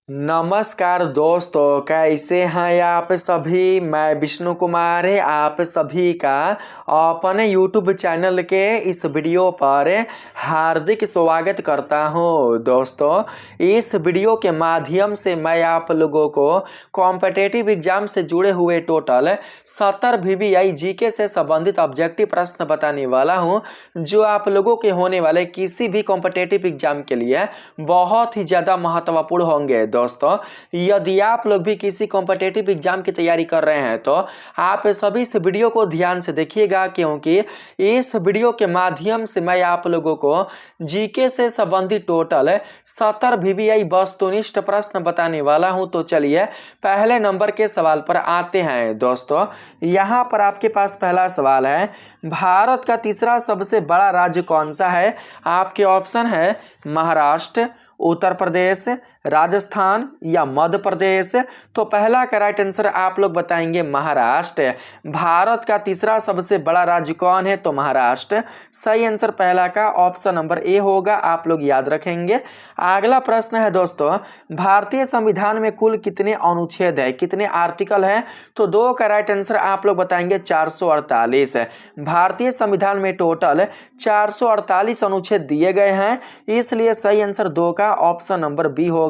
नमस्कार दोस्तों, कैसे हैं आप सभी। मैं विष्णु कुमार है आप सभी का अपने YouTube चैनल के इस वीडियो पर हार्दिक स्वागत करता हूं। दोस्तों, इस वीडियो के माध्यम से मैं आप लोगों को कॉम्पिटिटिव एग्जाम से जुड़े हुए टोटल 70 VVI जीके से संबंधित ऑब्जेक्टिव प्रश्न बताने वाला हूं, जो आप लोगों के होने वाले किसी भी कॉम्पिटिटिव एग्जाम के लिए बहुत ही ज़्यादा महत्वपूर्ण होंगे। दोस्तों, यदि आप लोग भी किसी कॉम्पिटिटिव एग्जाम की तैयारी कर रहे हैं तो आप सभी इस वीडियो को ध्यान से देखिएगा, क्योंकि इस वीडियो के माध्यम से मैं आप लोगों को जीके से संबंधित टोटल 70 VVI वस्तुनिष्ठ प्रश्न बताने वाला हूं। तो चलिए पहले नंबर के सवाल पर आते हैं। दोस्तों, यहां पर आपके पास पहला सवाल है, भारत का तीसरा सबसे बड़ा राज्य कौन सा है। आपके ऑप्शन है महाराष्ट्र, उत्तर प्रदेश, राजस्थान या मध्य प्रदेश। तो पहला का राइट आंसर आप लोग बताएंगे महाराष्ट्र। भारत का तीसरा सबसे बड़ा राज्य कौन है, तो महाराष्ट्र। सही आंसर पहला का ऑप्शन नंबर ए होगा, आप लोग याद रखेंगे। अगला प्रश्न है दोस्तों, भारतीय संविधान में कुल कितने अनुच्छेद है, कितने आर्टिकल हैं। तो दो का राइट आंसर आप लोग बताएंगे 448। भारतीय संविधान में टोटल 448 अनुच्छेद दिए गए हैं, इसलिए सही आंसर दो का ऑप्शन नंबर बी होगा।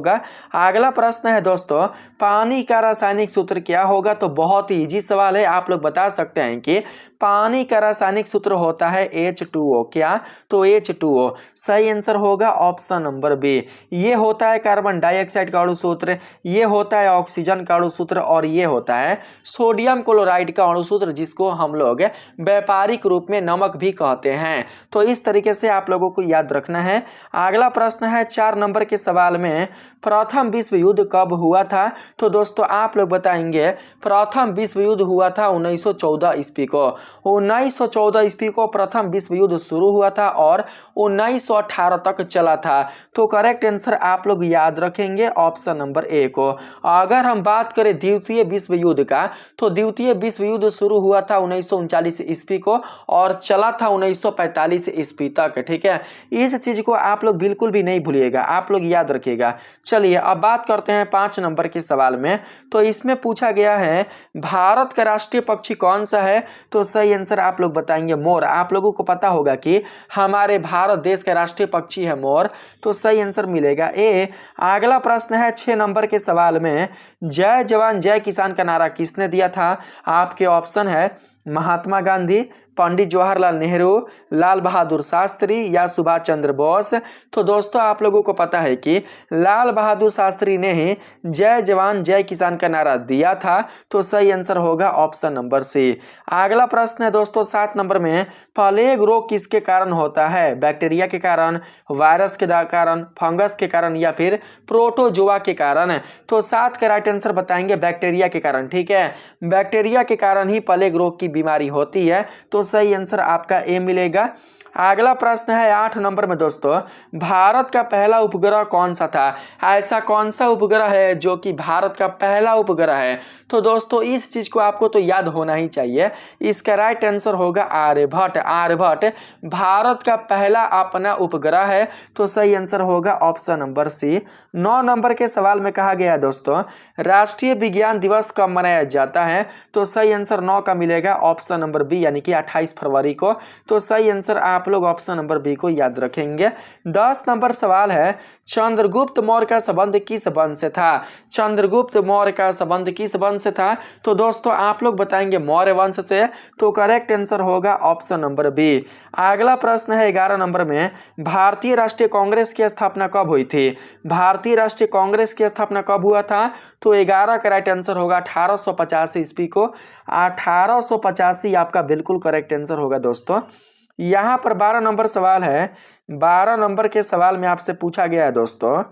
अगला प्रश्न है दोस्तों, पानी का रासायनिक सूत्र क्या होगा। तो बहुत ही इजी सवाल है, आप लोग बता सकते हैं कि पानी का रासायनिक सूत्र होता है H2O। क्या, तो H2O। सही आंसर होगा ऑप्शन नंबर बी। ये होता है कार्बन डाइऑक्साइड का अणु सूत्र, ये होता है ऑक्सीजन का अणु सूत्र, और ये होता है सोडियम क्लोराइड का अणु सूत्र, जिसको हम लोग व्यापारिक रूप में नमक भी कहते हैं। तो इस तरीके से आप लोगों को याद रखना है। अगला प्रश्न है 4 नंबर के सवाल में, प्रथम विश्व युद्ध कब हुआ था। तो दोस्तों आप लोग बताएंगे प्रथम विश्व युद्ध हुआ था 1914 ईस्वी को। 1914 ईस्वी को प्रथम विश्व युद्ध शुरू हुआ था और 1918 तक चला था। तो करेक्ट आंसर आप लोग याद रखेंगे ऑप्शन नंबर ए को। अगर हम बात करें द्वितीय विश्व युद्ध का, तो द्वितीय विश्व युद्ध शुरू हुआ था 1939 ईस्वी को और चला था 1945 ईस्वी तक। ठीक है, इस चीज को आप लोग बिल्कुल भी नहीं भूलिएगा, आप लोग याद रखिएगा। चलिए अब बात करते हैं 5 नंबर के सवाल में। तो इसमें पूछा गया है, भारत का राष्ट्रीय पक्षी कौन सा है। तो सही आंसर आप लोग बताएंगे मोर। आप लोगों को पता होगा कि हमारे भारत देश का राष्ट्रीय पक्षी है मोर, तो सही आंसर मिलेगा ए। अगला प्रश्न है 6 नंबर के सवाल में, जय जवान जय किसान का नारा किसने दिया था। आपके ऑप्शन है महात्मा गांधी, पंडित जवाहरलाल नेहरू, लाल बहादुर शास्त्री या सुभाष चंद्र बोस। तो दोस्तों आप लोगों को पता है कि लाल बहादुर शास्त्री ने ही जय जवान जय किसान का नारा दिया था। तो सही आंसर होगा ऑप्शन नंबर सी। अगला प्रश्न है दोस्तों 7 नंबर में, प्लेग रोग किसके कारण होता है। बैक्टीरिया के कारण, वायरस के कारण, फंगस के कारण या फिर प्रोटोजोआ के कारण। तो 7 का राइट आंसर बताएंगे बैक्टीरिया के कारण। ठीक है, बैक्टीरिया के कारण ही प्लेग रोग की बीमारी होती है। तो सही आंसर आपका ए मिलेगा। अगला प्रश्न है 8 नंबर में दोस्तों, भारत का पहला उपग्रह कौन सा था। ऐसा कौन सा उपग्रह है जो कि भारत का पहला उपग्रह है। तो दोस्तों इस चीज को आपको तो याद होना ही चाहिए। इसका राइट आंसर होगा आर्यभट्ट। आर्यभट्ट भारत का पहला अपना उपग्रह है। तो सही आंसर होगा ऑप्शन नंबर सी। 9 नंबर के सवाल में कहा गया है दोस्तों, राष्ट्रीय विज्ञान दिवस कब मनाया जाता है। तो सही आंसर 9 का मिलेगा ऑप्शन नंबर बी, यानी कि 28 फरवरी को। तो सही आंसर आप लोग ऑप्शन नंबर बी को याद रखेंगे। 10 नंबर सवाल है, चंद्रगुप्त मौर्य का संबंध किस वंश से था। चंद्रगुप्त मौर्य का संबंध किस वंश से था। तो दोस्तों आप लोग बताएंगे मौर्य वंश से। तो करेक्ट आंसर होगा ऑप्शन नंबर बी। अगला प्रश्न है 11 नंबर में, भारतीय राष्ट्रीय कांग्रेस की स्थापना कब हुई थी। भारतीय राष्ट्रीय कांग्रेस की स्थापना कब हुआ था। तो 11 का राइट आंसर होगा 1885 ईस्वी को। 1885 आपका बिल्कुल करेक्ट आंसर होगा दोस्तों। यहाँ पर 12 नंबर सवाल है। 12 नंबर के सवाल में आपसे पूछा गया है दोस्तों,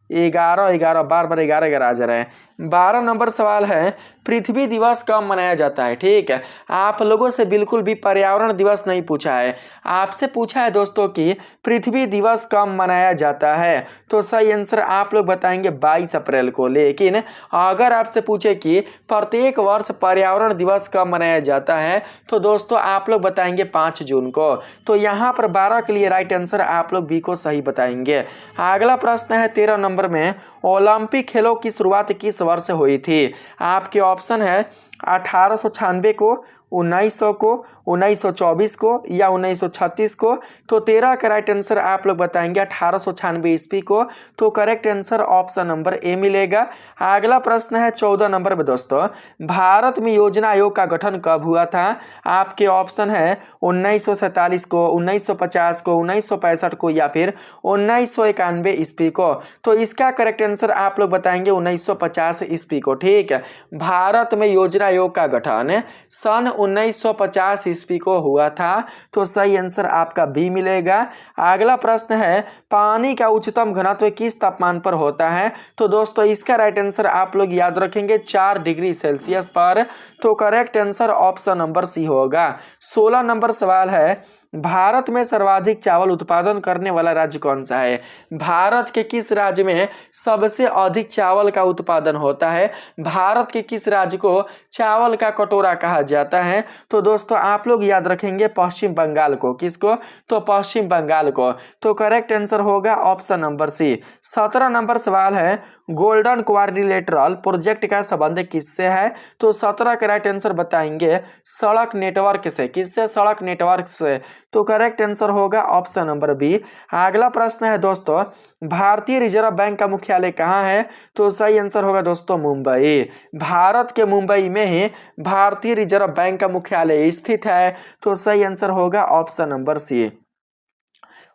11 11 बार बार 11 11 आ जा रहा है। 12 नंबर सवाल है, पृथ्वी दिवस कब मनाया जाता है। ठीक है, आप लोगों से बिल्कुल भी पर्यावरण दिवस नहीं पूछा है, आपसे पूछा है दोस्तों कि पृथ्वी दिवस कब मनाया जाता है। तो सही आंसर आप लोग बताएंगे 22 अप्रैल को। लेकिन अगर आपसे पूछे कि प्रत्येक वर्ष पर्यावरण दिवस कब मनाया जाता है तो दोस्तों आप लोग बताएंगे 5 जून को। तो यहाँ पर 12 के लिए राइट आंसर आप लोग बी को सही बताएंगे। अगला प्रश्न है 13 नंबर में, ओलंपिक खेलों की शुरुआत किस वर्ष हुई थी। आपके ऑप्शन है 1896 को, 1900 को, 1924 को या 1936 को। तो 13 का राइट आंसर आप लोग बताएंगे 1896 ईस्वी को। तो correct answer option number A मिलेगा। अगला प्रश्न है 14 नंबर में दोस्तों, भारत में योजना आयोग का गठन कब हुआ था। आपके ऑप्शन है 1947 को, 1950 को, 1965 को या फिर 1991 ईस्वी को। तो इसका करेक्ट आंसर आप लोग बताएंगे 1950 ईस्वी को। ठीक है, भारत में योजना आयोग का गठन सन 1950 ईस्वी को हुआ था। तो सही आंसर आपका बी मिलेगा। अगला प्रश्न है, पानी का उच्चतम घनत्व किस तापमान पर होता है। तो दोस्तों इसका राइट आंसर आप लोग याद रखेंगे 4 डिग्री सेल्सियस पर। तो correct answer option number C होगा। 16 नंबर सवाल है, भारत में सर्वाधिक चावल उत्पादन करने वाला राज्य कौन सा है। भारत के किस राज्य में सबसे अधिक चावल का उत्पादन होता है। भारत के किस राज्य को चावल का कटोरा कहा जाता है। तो दोस्तों आप लोग याद रखेंगे पश्चिम बंगाल को। किसको, तो पश्चिम बंगाल को। तो करेक्ट आंसर होगा ऑप्शन नंबर सी। 17 नंबर सवाल है, गोल्डन क्वाड्रिलेटरल प्रोजेक्ट का संबंध किससे है। तो 17 का राइट आंसर बताएंगे सड़क नेटवर्क से। किससे, सड़क नेटवर्क से। तो करेक्ट आंसर होगा ऑप्शन नंबर बी। अगला प्रश्न है दोस्तों, भारतीय रिजर्व बैंक का मुख्यालय कहाँ है। तो सही आंसर होगा दोस्तों मुंबई। भारत के मुंबई में ही भारतीय रिजर्व बैंक का मुख्यालय स्थित है। तो सही आंसर होगा ऑप्शन नंबर सी।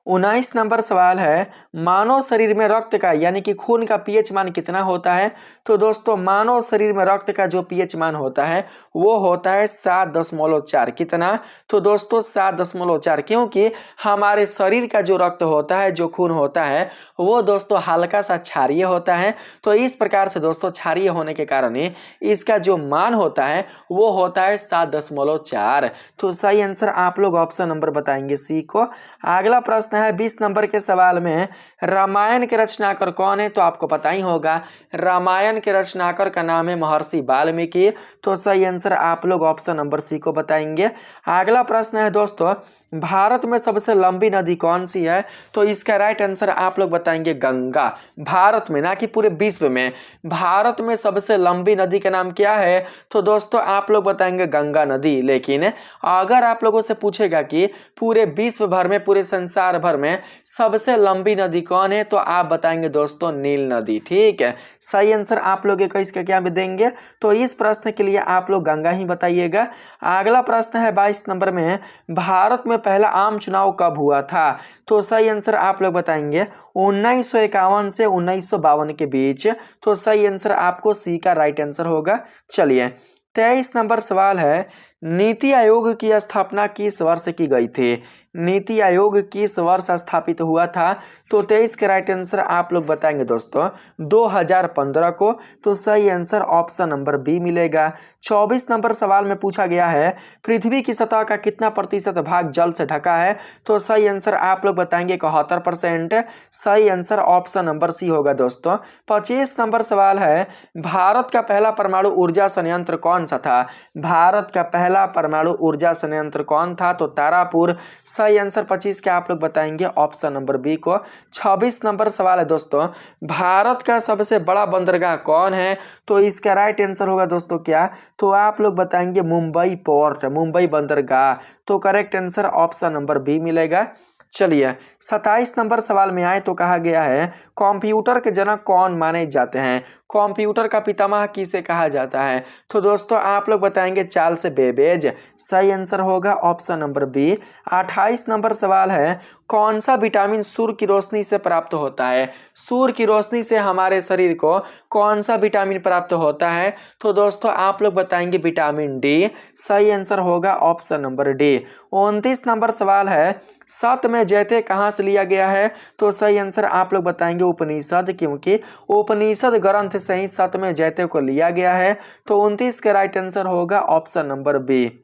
19 नंबर सवाल है, मानव शरीर में रक्त का यानी कि खून का पीएच मान कितना होता है। तो दोस्तों मानव शरीर में रक्त का जो पीएच मान होता है वो होता है 7.4। कितना, तो दोस्तों 7.4। क्योंकि हमारे शरीर का जो रक्त होता है, जो खून होता है वो दोस्तों हल्का सा क्षारीय होता है। तो इस प्रकार से दोस्तों क्षारीय होने के कारण ही इसका जो मान होता है वो होता है 7.4। तो सही आंसर आप लोग ऑप्शन नंबर बताएंगे सी को। अगला प्रश्न है 20 नंबर के सवाल में, रामायण के रचनाकार कौन है। तो आपको पता ही होगा रामायण के रचनाकार का नाम है महर्षि वाल्मीकि। तो सही आंसर आप लोग ऑप्शन नंबर सी को बताएंगे। अगला प्रश्न है दोस्तों, भारत में सबसे लंबी नदी कौन सी है। तो इसका राइट आंसर आप लोग बताएंगे गंगा। भारत में, ना कि पूरे विश्व में, भारत में सबसे लंबी नदी का नाम क्या है। तो दोस्तों आप लोग बताएंगे गंगा नदी। लेकिन अगर आप लोगों से पूछेगा कि पूरे विश्व भर में, पूरे संसार भर में सबसे लंबी नदी कौन है, तो आप बताएंगे दोस्तों नील नदी। ठीक है, सही आंसर आप लोग इसका क्या देंगे। तो इस प्रश्न के लिए आप लोग गंगा ही बताइएगा। अगला प्रश्न है 22 नंबर में, भारत में पहला आम चुनाव कब हुआ था। तो सही आंसर आप लोग बताएंगे 1951 से 1952 के बीच। तो सही आंसर आपको सी का राइट आंसर होगा। चलिए 23 नंबर सवाल है, नीति आयोग की स्थापना किस वर्ष की गई थी। नीति आयोग किस वर्ष स्थापित हुआ था। तो 23 का राइट आंसर आप लोग बताएंगे दोस्तों 2015 को। तो सही आंसर ऑप्शन नंबर बी मिलेगा। 24 नंबर सवाल में पूछा गया है, पृथ्वी की सतह का कितना प्रतिशत भाग जल से ढका है। तो सही आंसर आप लोग बताएंगे 71%। सही आंसर ऑप्शन नंबर सी होगा दोस्तों। 25 नंबर सवाल है, भारत का पहला परमाणु ऊर्जा संयंत्र कौन सा था। भारत का पहला परमाणु ऊर्जा संयंत्र कौन था। तो तारापुर। सही आंसर 25 के आप लोग बताएंगे ऑप्शन नंबर बी को। 26 नंबर सवाल है दोस्तों, भारत का सबसे बड़ा बंदरगाह कौन है। तो इसका राइट आंसर होगा दोस्तों क्या, तो आप लोग बताएंगे मुंबई पोर्ट, मुंबई बंदरगाह। तो correct answer option number B मिलेगा। चलिए 27 नंबर सवाल में आए तो कहा गया है, कंप्यूटर के जनक कौन माने जाते हैं। कंप्यूटर का पितामह किसे कहा जाता है। तो दोस्तों आप लोग बताएंगे चार्ल्स बेबेज। सही आंसर होगा ऑप्शन नंबर बी। 28 नंबर सवाल है, कौन सा विटामिन सूर्य की रोशनी से प्राप्त होता है। सूर्य की रोशनी से हमारे शरीर को कौन सा विटामिन प्राप्त होता है। तो दोस्तों आप लोग बताएंगे विटामिन डी। सही आंसर होगा ऑप्शन नंबर डी। 29 नंबर सवाल है, सत में जयते कहाँ से लिया गया है। तो सही आंसर आप लोग बताएंगे उपनिषद, क्योंकि उपनिषद ग्रंथ अर्थ से ही सत में जैते को लिया गया है। तो 29 का राइट आंसर होगा ऑप्शन नंबर बी।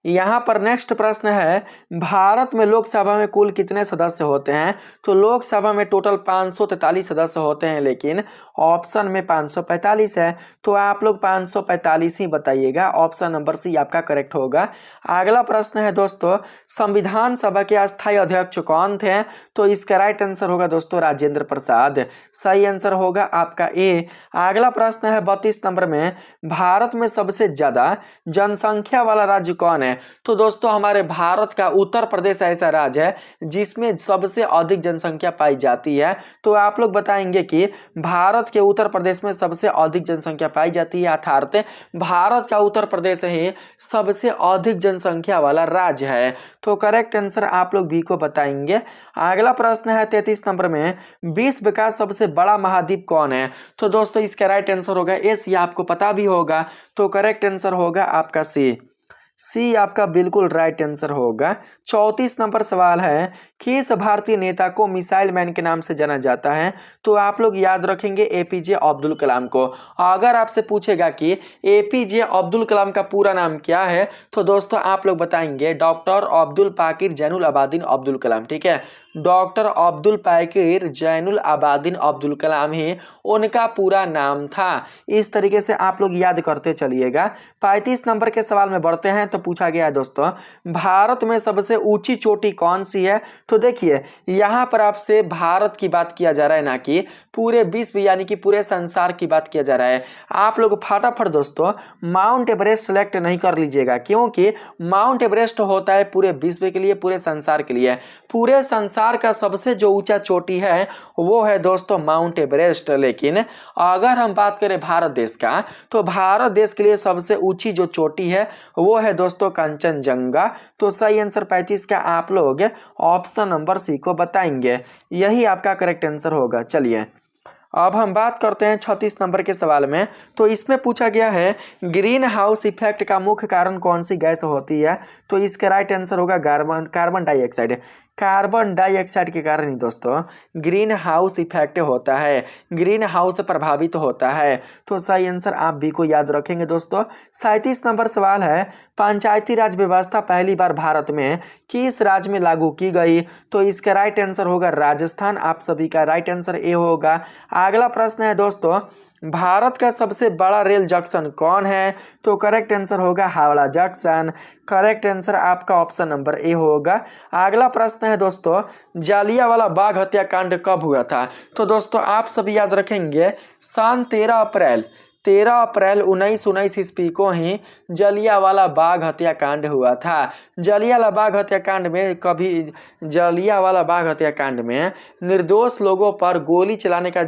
यहाँ पर नेक्स्ट प्रश्न है, भारत में लोकसभा में कुल कितने सदस्य होते हैं? तो लोकसभा में टोटल 543 सदस्य होते हैं, लेकिन ऑप्शन में 545 है। तो आप लोग 545 ही बताइएगा, ऑप्शन नंबर सी आपका करेक्ट होगा। अगला प्रश्न है दोस्तों, संविधान सभा के अस्थायी अध्यक्ष कौन थे? तो इसका राइट आंसर होगा दोस्तों राजेंद्र प्रसाद, सही आंसर होगा आपका ए। अगला प्रश्न है 32 नंबर में, भारत में सबसे ज्यादा जनसंख्या वाला राज्य कौन है? तो दोस्तों हमारे भारत का उत्तर प्रदेश ऐसा राज्य है जिसमें सबसे अधिक जनसंख्या पाई जाती है। तो आप लोग बताएंगे कि भारत के उत्तर प्रदेश में सबसे अधिक जनसंख्या पाई जाती है, अर्थात भारत का उत्तर प्रदेश ही सबसे अधिक जनसंख्या वाला राज्य है। तो करेक्ट आंसर आप लोग बी को बताएंगे। अगला प्रश्न है 33 नंबर में, विश्व का सबसे बड़ा महाद्वीप कौन है? तो दोस्तों इसका राइट आंसर होगा एस, ये आपको पता भी होगा। तो करेक्ट आंसर होगा आपका सी आपका बिल्कुल राइट आंसर होगा। 34 नंबर सवाल है, किस भारतीय नेता को मिसाइल मैन के नाम से जाना जाता है? तो आप लोग याद रखेंगे एपीजे अब्दुल कलाम को। अगर आपसे पूछेगा कि एपीजे अब्दुल कलाम का पूरा नाम क्या है, तो दोस्तों आप लोग बताएंगे डॉक्टर अब्दुल पाकिर जैनुल आबादीन अब्दुल कलाम। ठीक है, डॉक्टर अब्दुल पाकिर जैनुल आबादीन अब्दुल कलाम ही उनका पूरा नाम था। इस तरीके से आप लोग याद करते चलिएगा। 35 नंबर के सवाल में बढ़ते हैं। तो पूछा गया है दोस्तों, भारत में सबसे ऊंची चोटी कौन सी है? तो देखिए यहां पर आपसे भारत की बात किया जा रहा है, ना कि पूरे विश्व यानी कि पूरे संसार की बात किया जा रहा है। आप लोग फटाफट दोस्तों माउंट एवरेस्ट सेलेक्ट नहीं कर लीजिएगा, क्योंकि माउंट एवरेस्ट होता है पूरे विश्व के लिए, पूरे संसार के लिए। पूरे संसार का सबसे जो ऊंचा चोटी है वो है दोस्तों माउंट एवरेस्ट। लेकिन अगर हम बात करें भारत देश का, तो भारत देश के लिए सबसे ऊंची जो चोटी है वो है दोस्तों कंचनजंगा। तो सही आंसर 35 का आप लोग ऑप्शन नंबर सी को बताएंगे, यही आपका करेक्ट आंसर होगा। चलिए अब हम बात करते हैं 36 नंबर के सवाल में। तो इसमें पूछा गया है, ग्रीन हाउस इफेक्ट का मुख्य कारण कौन सी गैस होती है? तो इसका राइट आंसर होगा कार्बन डाइऑक्साइड। कार्बन डाइऑक्साइड के कारण ही दोस्तों ग्रीन हाउस इफेक्ट होता है, ग्रीन हाउस प्रभावित होता है। तो सही आंसर आप भी को याद रखेंगे दोस्तों। 37 नंबर सवाल है, पंचायती राज व्यवस्था पहली बार भारत में किस राज्य में लागू की गई? तो इसका राइट आंसर होगा राजस्थान। आप सभी का राइट आंसर ए होगा। अगला प्रश्न है दोस्तों, भारत का सबसे बड़ा रेल जंक्शन कौन है? तो करेक्ट आंसर होगा हावड़ा जंक्शन। करेक्ट आंसर आपका ऑप्शन नंबर ए होगा। अगला प्रश्न है दोस्तों, जालियांवाला बाग हत्याकांड कब हुआ था? तो दोस्तों आप सभी याद रखेंगे सन 13 अप्रैल 1919 ईस्वी को ही जलियांवाला बाग हत्याकांड हुआ था। जलियांवाला बाग हत्याकांड में निर्दोष लोगों पर गोली चलाने का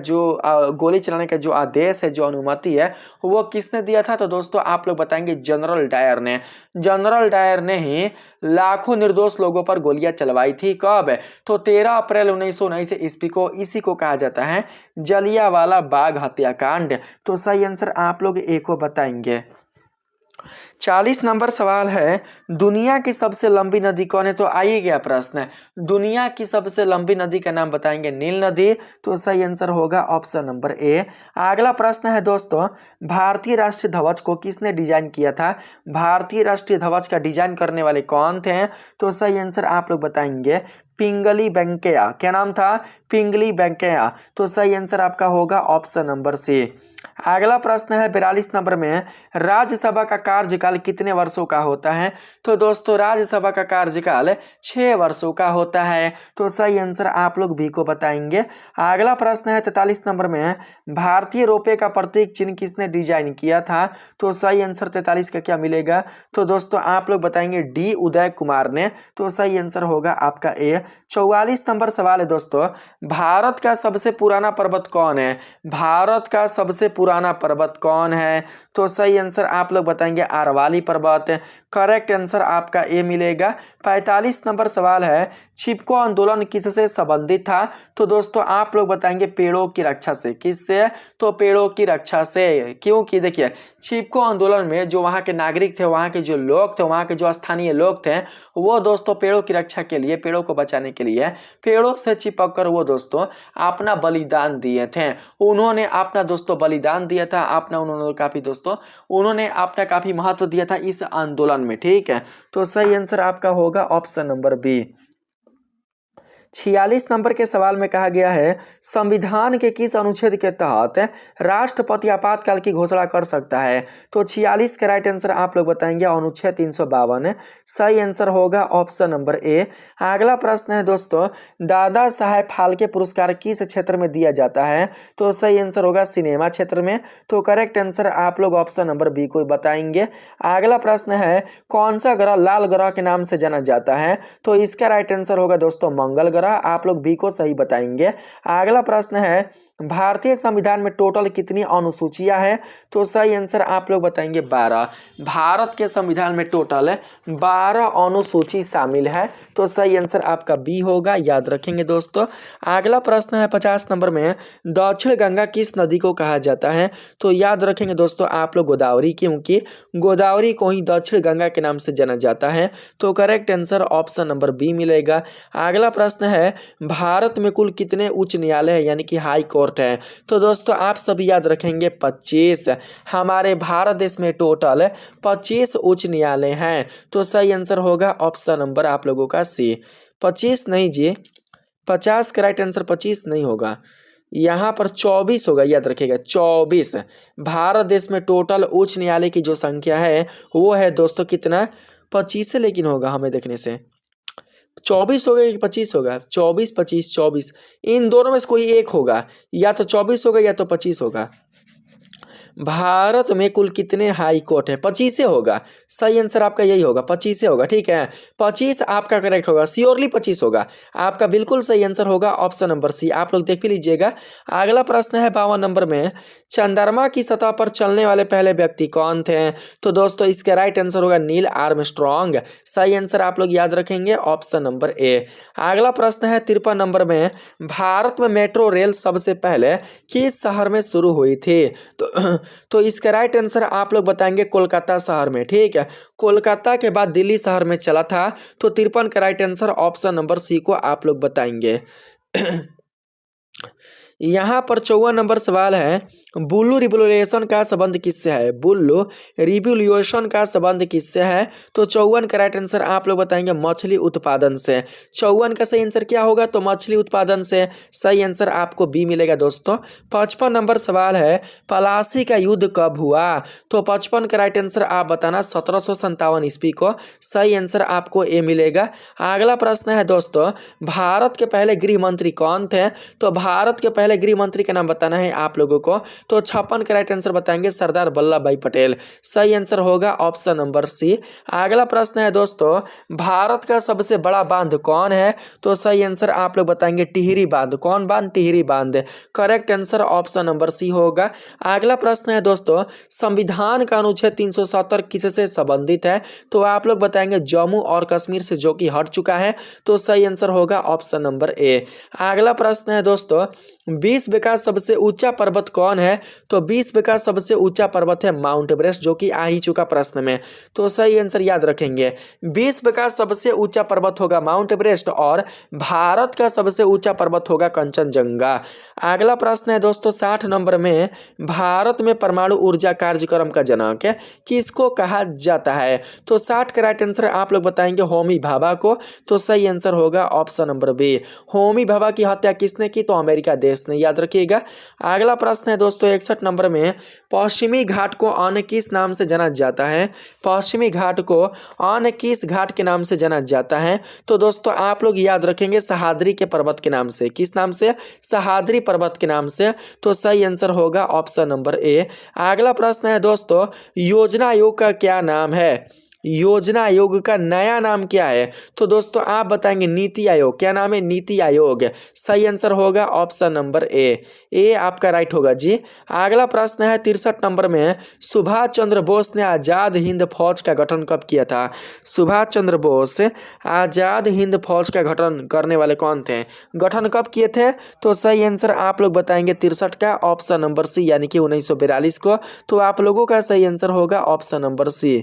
जो आदेश है, जो अनुमति है, वो किसने दिया था? तो दोस्तों आप लोग बताएंगे जनरल डायर ने। जनरल डायर ने ही लाखों निर्दोष लोगों पर गोलियां चलवाई थी। कब? तो 13 अप्रैल 1919 ईस्वी को। इसी को कहा जाता है जलियांवाला बाग हत्याकांड। तो सही आंसर आप लोग ए को बताएंगे। 40 नंबर सवाल है, दुनिया की सबसे लंबी नदी कौन है? तो आइए गया प्रश्न, दुनिया की सबसे लंबी नदी का नाम बताएंगे नील नदी। तो सही आंसर होगा ऑप्शन नंबर ए। अगला प्रश्न है दोस्तों, भारतीय राष्ट्रीय ध्वज को किसने डिजाइन किया था? भारतीय राष्ट्रीय ध्वज का डिजाइन करने वाले कौन थे? तो सही आंसर आप लोग बताएंगे पिंगली वेंकैया। क्या नाम था? पिंगली वेंकैया। तो सही आंसर आपका होगा ऑप्शन नंबर सी। अगला प्रश्न है 42 नंबर में, राज्यसभा का कार्यकाल कितने वर्षों का होता है? तो दोस्तों राज्यसभा का कार्यकाल 6 वर्षों का होता है। तो सही आंसर आप लोग भी को बताएंगे। अगला प्रश्न है 43 नंबर में, भारतीय रुपये का प्रतीक चिन्ह किसने डिजाइन किया था? तो सही आंसर 43 का क्या मिलेगा? तो दोस्तों आप लोग बताएंगे डी उदय कुमार ने। तो सही आंसर होगा आपका ए। 44 नंबर सवाल है दोस्तों, भारत का सबसे पुराना पर्वत कौन है? भारत का सबसे पुराना पर्वत कौन है? तो सही आंसर आप लोग बताएंगे आरवाली पर्वत। करेक्ट आंसर आपका ए मिलेगा। 45 नंबर सवाल है, चिपको आंदोलन किससे संबंधित था? तो दोस्तों आप लोग बताएंगे पेड़ों की रक्षा से। किससे? तो पेड़ों की रक्षा से। क्योंकि देखिए चिपको आंदोलन में जो वहाँ के नागरिक थे, वहाँ के जो लोग थे, वहाँ के जो स्थानीय लोग थे, वो दोस्तों पेड़ों की रक्षा के लिए, पेड़ों को बचाने के लिए पेड़ों से चिपक कर वो दोस्तों अपना बलिदान दिए थे। उन्होंने अपना दोस्तों बलिदान दिया था, उन्होंने अपना काफी महत्व दिया था इस आंदोलन में। ठीक है, तो सही आंसर आपका होगा ऑप्शन नंबर बी। 46 नंबर के सवाल में कहा गया है, संविधान के किस अनुच्छेद के तहत राष्ट्रपति आपातकाल की घोषणा कर सकता है? तो 46 का राइट आंसर आप लोग बताएंगे अनुच्छेद 352। सही आंसर होगा ऑप्शन नंबर ए। अगला प्रश्न है दोस्तों, दादा साहेब फाल्के पुरस्कार किस क्षेत्र में दिया जाता है? तो सही आंसर होगा सिनेमा क्षेत्र में। तो करेक्ट आंसर आप लोग ऑप्शन नंबर बी को बताएंगे। अगला प्रश्न है, कौन सा ग्रह लाल ग्रह के नाम से जाना जाता है? तो इसका राइट आंसर होगा दोस्तों मंगल ग्रह। आप लोग बी को सही बताएंगे। अगला प्रश्न है, भारतीय संविधान में टोटल कितनी अनुसूचियां हैं? तो सही आंसर आप लोग बताएंगे 12। भारत के संविधान में टोटल 12 अनुसूची शामिल है। तो सही आंसर आपका बी होगा, याद रखेंगे दोस्तों। अगला प्रश्न है 50 नंबर में, दक्षिण गंगा किस नदी को कहा जाता है? तो याद रखेंगे दोस्तों आप लोग गोदावरी, क्योंकि गोदावरी को ही दक्षिण गंगा के नाम से जाना जाता है। तो correct answer option number B मिलेगा। अगला प्रश्न है, भारत में कुल कितने उच्च न्यायालय है यानी कि हाई कोर्ट है? तो दोस्तों आप सभी याद रखेंगे 25। हमारे भारत देश में टोटल 25 उच्च न्यायालय हैं। तो सही आंसर होगा ऑप्शन नंबर आप लोगों का सी। 25 नहीं जी, 50 का राइट आंसर 25 नहीं होगा, यहाँ पर 24 होगा, याद रखिएगा 24। भारत देश में टोटल उच्च न्यायालय की जो संख्या है वो है दोस्तों कितना? 25 से, लेकिन होगा हमें देखने से 24 होगा कि 25 होगा? 24, 25, 24, इन दोनों में से कोई एक होगा, या तो 24 होगा या तो 25 होगा। भारत में कुल कितने हाई कोर्ट है? 25 होगा। सही आंसर आपका यही होगा, 25 होगा। ठीक है, 25 आपका करेक्ट होगा, श्योरली 25 होगा। आपका बिल्कुल सही आंसर होगा ऑप्शन नंबर सी। आप लोग देख भी लीजिएगा। अगला प्रश्न है 52 नंबर में, चंद्रमा की सतह पर चलने वाले पहले व्यक्ति कौन थे? तो दोस्तों इसका राइट आंसर होगा नील आर्मस्ट्रॉन्ग। सही आंसर आप लोग याद रखेंगे ऑप्शन नंबर ए। अगला प्रश्न है 53 नंबर में, भारत में मेट्रो रेल सबसे पहले किस शहर में शुरू हुई थी? तो इसका राइट आंसर आप लोग बताएंगे कोलकाता शहर में। ठीक है, कोलकाता के बाद दिल्ली शहर में चला था। तो 53 का right answer option number C को आप लोग बताएंगे। यहाँ पर 54 नंबर सवाल है, बुल्लू रिवोल्यूशन का संबंध किससे है? बुल्लू रिवोल्यूशन का संबंध किससे है? तो 54 का राइट आंसर आप लोग बताएंगे मछली उत्पादन से। 54 का सही आंसर क्या होगा? तो मछली उत्पादन से। सही आंसर आपको बी मिलेगा दोस्तों। 55 नंबर सवाल है, पलासी का युद्ध कब हुआ? तो 55 का राइट आंसर आप बताना 1757 ईस्वी को। सही आंसर आपको ए मिलेगा। अगला प्रश्न है दोस्तों, भारत के पहले गृह मंत्री कौन थे? तो भारत के पहले गृह मंत्री का नाम बताना है आप लोगों को। तो 56 का राइट आंसर बताएंगे सरदार वल्लभ भाई पटेल। सही आंसर होगा ऑप्शन नंबर सी। अगला प्रश्न है दोस्तों, भारत का सबसे बड़ा बांध कौन है? तो सही आंसर आप लोग बताएंगे टिहरी बांध। कौन बांध? टिहरी बांध। Correct answer option number C होगा। अगला प्रश्न है दोस्तों, संविधान का अनुच्छेद 370 किससे संबंधित है? तो आप लोग बताएंगे जम्मू और कश्मीर से, जो कि हट चुका है। तो सही आंसर होगा ऑप्शन नंबर ए। अगला प्रश्न है दोस्तों, विश्व का सबसे ऊंचा पर्वत कौन है? तो विश्व का सबसे ऊंचा पर्वत है माउंट एवरेस्ट, जो कि आ ही चुका प्रश्न में। तो सही आंसर याद रखेंगे, विश्व का सबसे ऊंचा पर्वत होगा माउंट एवरेस्ट और भारत का सबसे ऊंचा पर्वत होगा कंचनजंगा। अगला प्रश्न है दोस्तों 60 नंबर में, भारत में परमाणु ऊर्जा कार्यक्रम का जनक किसको कहा जाता है? तो 60 का राइट आंसर आप लोग बताएंगे होमी भाभा को। तो सही आंसर होगा option number B. Homi Bhabha की हत्या किसने की? तो अमेरिका देश ने, याद रखिएगा। अगला प्रश्न है दोस्तों 61 नंबर में, पश्चिमी घाट को अन्य किस नाम से जाना जाता है? पश्चिमी घाट को अन्य किस घाट के नाम से जाना जाता है? तो दोस्तों आप लोग याद रखेंगे सह्याद्री के पर्वत के नाम से। किस नाम से? सह्याद्री पर्वत के नाम से। तो सही आंसर होगा ऑप्शन नंबर ए। अगला प्रश्न है दोस्तों, योजना आयोग का क्या नाम है? योजना आयोग का नया नाम क्या है? तो दोस्तों आप बताएंगे नीति आयोग। क्या नाम है? नीति आयोग। सही आंसर होगा ऑप्शन नंबर ए आपका राइट होगा जी। अगला प्रश्न है 63 नंबर में, सुभाष चंद्र बोस ने आजाद हिंद फौज का गठन कब किया था? सुभाष चंद्र बोस आजाद हिंद फौज का गठन करने वाले कौन थे? गठन कब किए थे? तो सही आंसर आप लोग बताएंगे 63 का ऑप्शन नंबर सी यानी कि 1942 को। तो आप लोगों का सही आंसर होगा ऑप्शन नंबर सी।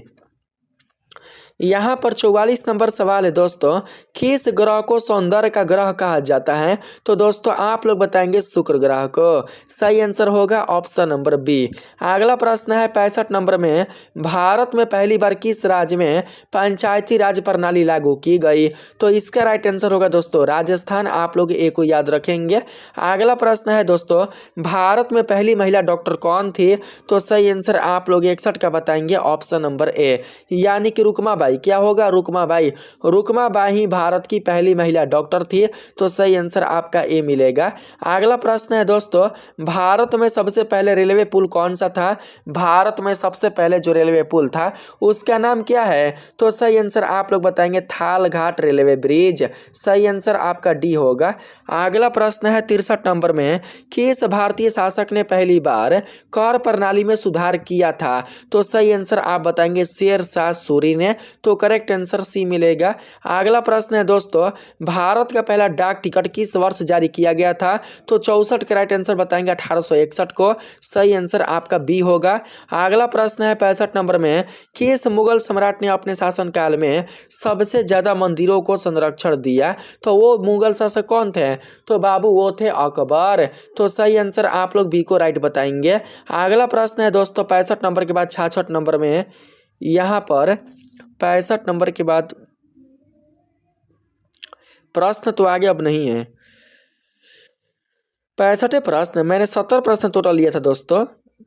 यहाँ पर 44 नंबर सवाल है दोस्तों, किस ग्रह को सौंदर्य का ग्रह कहा जाता है? तो दोस्तों आप लोग बताएंगे शुक्र ग्रह को। सही आंसर होगा ऑप्शन नंबर बी। अगला प्रश्न है 65 नंबर में, भारत में पहली बार किस राज्य में पंचायती राज प्रणाली लागू की गई? तो इसका राइट आंसर होगा दोस्तों राजस्थान। आप लोग ए को याद रखेंगे। अगला प्रश्न है दोस्तों, भारत में पहली महिला डॉक्टर कौन थी? तो सही आंसर आप लोग 61 का बताएंगे ऑप्शन नंबर ए यानी कि रुकमा बाई। क्या होगा? रुकमा बाई। रुकमा बाई ही भारत की पहली महिला डॉक्टर थी। तो सही आंसर आपका ए मिलेगा। अगला प्रश्न है दोस्तों, भारत में सबसे पहले रेलवे पुल कौन सा था? भारत में सबसे पहले जो रेलवे पुल था उसका नाम क्या है? तो सही आंसर आप लोग बताएंगे थालघाट रेलवे ब्रिज। सही आंसर आपका डी होगा। अगला प्रश्न है 63 नंबर में, किस भारतीय शासक ने पहली बार कर प्रणाली में सुधार किया था? तो सही आंसर आप बताएंगे शेरशाह सूरी ने। तो करेक्ट आंसर सी मिलेगा। अगला प्रश्न है दोस्तों, भारत का पहला डाक टिकट किस वर्ष जारी किया गया था? तो 64 का राइट आंसर बताएंगे 1861 को। सही आंसर आपका बी होगा। अगला प्रश्न है 65 नंबर में, किस मुगल सम्राट ने अपने शासनकाल में सबसे ज्यादा मंदिरों को संरक्षण दिया? तो वो मुगल शासक कौन थे? तो बाबू वो थे अकबर। तो सही आंसर आप लोग बी को राइट बताएंगे। अगला प्रश्न है दोस्तों 65 नंबर के बाद 66 नंबर में, यहाँ पर 65 नंबर के बाद प्रश्न तो आगे अब नहीं है। 65 प्रश्न, मैंने 70 प्रश्न टोटल लिया था दोस्तों।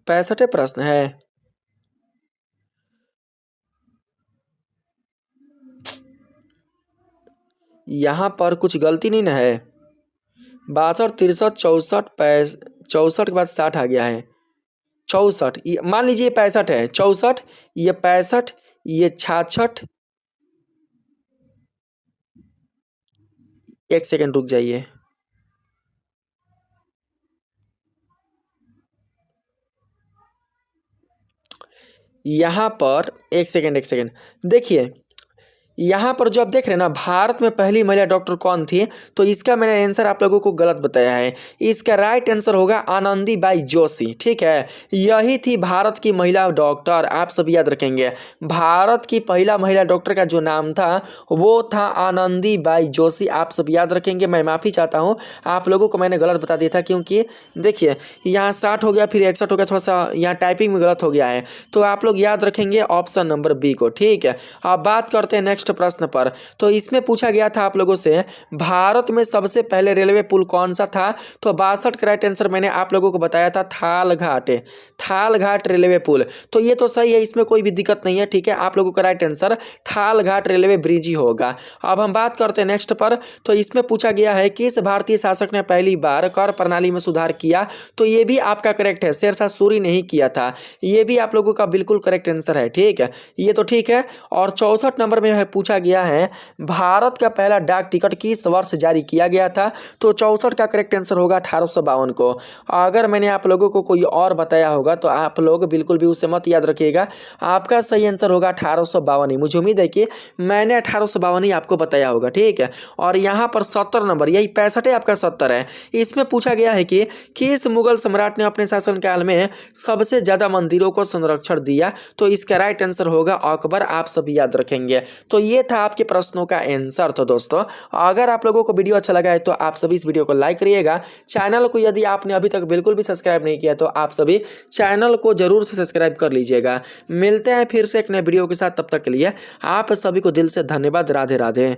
65 प्रश्न है। यहाँ पर कुछ गलती नहीं ना है? 62, 63, 64, 64 के बाद 60 आ गया है। 64 मान लीजिए 65 है। 64 ये 65 ये 66। एक सेकंड रुक जाइए। यहाँ पर एक सेकंड देखिए, यहाँ पर जो आप देख रहे हैं ना, भारत में पहली महिला डॉक्टर कौन थी? तो इसका मैंने आंसर आप लोगों को गलत बताया है। इसका राइट आंसर होगा आनंदीबाई जोशी। ठीक है, यही थी भारत की महिला डॉक्टर। आप सब याद रखेंगे, भारत की पहला महिला डॉक्टर का जो नाम था वो था आनंदीबाई जोशी। आप सब याद रखेंगे। मैं माफ़ी चाहता हूँ, आप लोगों को मैंने गलत बता दिया था, क्योंकि देखिए यहाँ 60 हो गया, फिर 61 हो गया, थोड़ा सा यहाँ टाइपिंग में गलत हो गया है। तो आप लोग याद रखेंगे ऑप्शन नंबर बी को। ठीक है, अब बात करते हैं नेक्स्ट प्रश्न पर। तो इसमें पूछा गया था आप लोगों से, भारत में सबसे पहले रेलवे पुल कौन सा था? तो 62 का राइट आंसर मैंने आप लोगों को बताया था थालघाट रेलवे पुल। तो ये तो सही है, इसमें कोई भी दिक्कत नहीं है। ठीक है, आप लोगों का right answer Thalghat railway bridge ही होगा। अब हम बात करते हैं नेक्स्ट पर। तो इसमें पूछा गया है, किस भारतीय शासक ने पहली बार कर प्रणाली में सुधार किया? तो ये भी आपका करेक्ट है, शेरशाह सूरी ने ही किया था। ये भी आप लोगों का बिल्कुल करेक्ट आंसर है। ठीक है, ये तो ठीक है। और 64 नंबर में पूछा गया है, भारत का पहला डाक टिकट किस वर्ष जारी किया गया था? तो 64 का करेक्ट आंसर होगा 1852 को। अगर मैंने आप लोगों को कोई और बताया होगा तो आप लोग बिल्कुल भी उसे मत याद रखिएगा। आपका सही आंसर होगा 1852 ही। मुझे उम्मीद है कि मैंने 1852 ही आपको बताया होगा। ठीक है, और यहाँ पर 70 नंबर, यही 65 है आपका 70 है। इसमें पूछा गया है कि किस मुगल सम्राट ने अपने शासनकाल में सबसे ज्यादा मंदिरों को संरक्षण दिया? तो इसका राइट आंसर होगा अकबर। आप सभी याद रखेंगे। तो ये था आपके प्रश्नों का आंसर। तो दोस्तों अगर आप लोगों को वीडियो अच्छा लगा है तो आप सभी इस वीडियो को लाइक करिएगा। चैनल को यदि आपने अभी तक बिल्कुल भी सब्सक्राइब नहीं किया तो आप सभी चैनल को जरूर से सब्सक्राइब कर लीजिएगा। मिलते हैं फिर से एक नए वीडियो के साथ, तब तक के लिए आप सभी को दिल से धन्यवाद। राधे राधे।